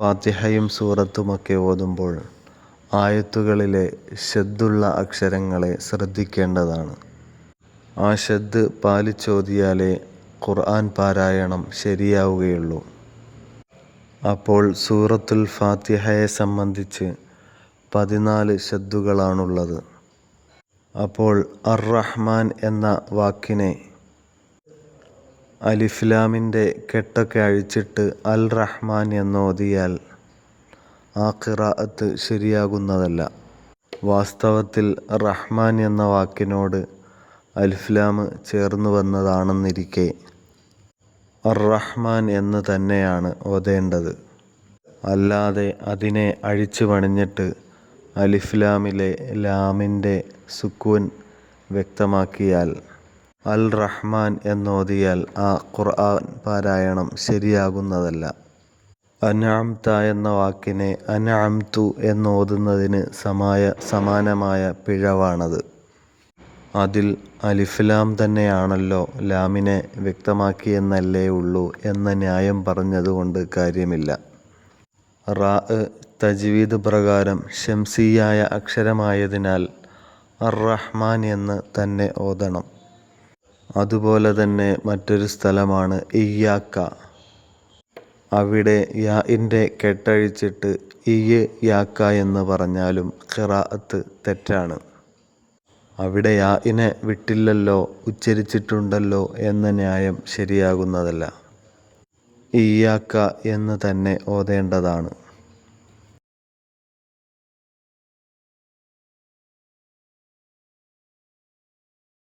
ഫാത്തിഹയും സൂറത്തുമൊക്കെ ഓതുമ്പോൾ ആയത്തുകളിലെ ശദ്ദുള്ള അക്ഷരങ്ങളെ ശ്രദ്ധിക്കേണ്ടതാണ്. ആ ശദ്ദ് പാലിച്ചോതിയാലേ ഖുർആൻ പാരായണം ശരിയാവുകയുള്ളൂ. അപ്പോൾ സൂറത്തുൽ ഫാത്തിഹയെ സംബന്ധിച്ച് 14 ശദ്ദുകളാണുള്ളത്. അപ്പോൾ അർ-റഹ്മാൻ എന്ന വാക്കിനെ അലിഫ്ലാമിൻ്റെ കെട്ടൊക്കെ അഴിച്ചിട്ട് അൽ റഹ്മാൻ എന്നോതിയാൽ ആ ഖിറാഅത്ത് ശരിയാകുന്നതല്ല. വാസ്തവത്തിൽ റഹ്മാൻ എന്ന വാക്കിനോട് അലിഫ്ലാം ചേർന്നു വന്നതാണെന്നിരിക്കെ അർ-റഹ്മാൻ എന്ന് തന്നെയാണ് ഓതേണ്ടത്. അല്ലാതെ അതിനെ അഴിച്ചു പണിഞ്ഞിട്ട് അലിഫ്ലാമിലെ ലാമിൻ്റെ സുക്കൂൻ വ്യക്തമാക്കിയാൽ അൽ റഹ്മാൻ എന്നോതിയാൽ ആ ഖുർആൻ പാരായണം ശരിയാകുന്നതല്ല. അൻഅംത എന്ന വാക്കിനെ അൻഅംതു എന്നോതുന്നതിന് സമാനമായ പിഴവാണത്. അതിൽ അലിഫ്ലാം തന്നെയാണല്ലോ ലാമിനെ വ്യക്തമാക്കിയെന്നല്ലേ ഉള്ളൂ എന്ന ന്യായം പറഞ്ഞതുകൊണ്ട് കാര്യമില്ല. റാ തജ്വീദ് പ്രകാരം ശംസിയായ അക്ഷരമായതിനാൽ അർ-റഹ്മാൻ എന്ന് തന്നെ ഓതണം. അതുപോലെ തന്നെ മറ്റൊരു സ്ഥലമാണ് ഇയ്യാക്ക. അവിടെ യാഇൻ്റെ കെട്ടഴിച്ചിട്ട് ഇയ്യാക്ക എന്ന് പറഞ്ഞാലും ഖിറാഅത്ത് തെറ്റാണ്. അവിടെ യാഇനെ വിട്ടില്ലല്ലോ, ഉച്ചരിച്ചിട്ടുണ്ടല്ലോ എന്ന ന്യായം ശരിയാകുന്നതല്ല. ഇയ്യാക്ക എന്ന് തന്നെ ഓതേണ്ടതാണ്.